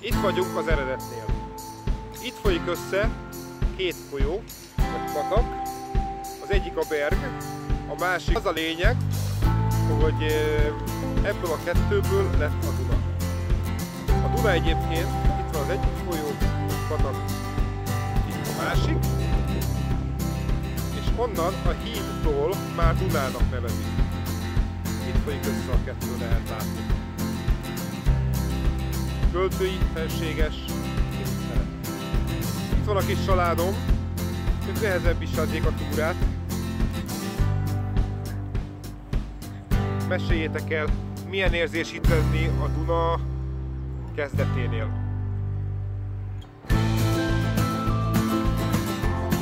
Itt vagyunk az eredetnél. Itt folyik össze két folyó, vagy patak. Az egyik a Berg, a másik. Az a lényeg, hogy ebből a kettőből lett a Duna. A Duna egyébként, itt van az egyik folyó, patak, itt a másik, és onnan a hídtól már Dunának nevezik. Itt folyik össze a kettő, lehet látni. Költői, fenséges, itt van a kis családom, ők nehezebb is adják a túrát. Meséljétek el, milyen érzés itt lenni a Duna kezdeténél.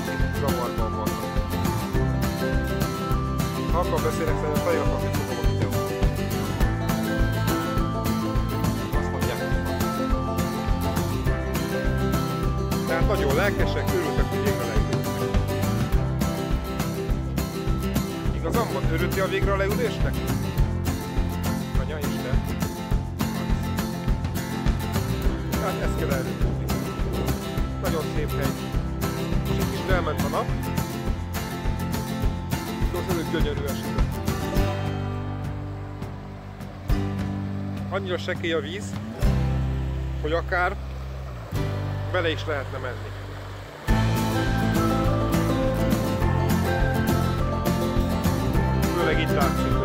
Itt zavarban vannak. Ha akar beszélek, szerintem feliratom, hogy fogom a videót. Azt mondják, tehát nagyon lelkesek, örültek, hogy végre leülésnek. Igazam van, örülti a végre a leülésnek? Anya Isten. Hát ezt kell elrögtudni. Nagyon szép hely. És itt is elment a nap. Köszönjük, gyönyörű eső. Annyira sekély a víz, hogy akár bele is lehetne menni. Főleg itt látszik.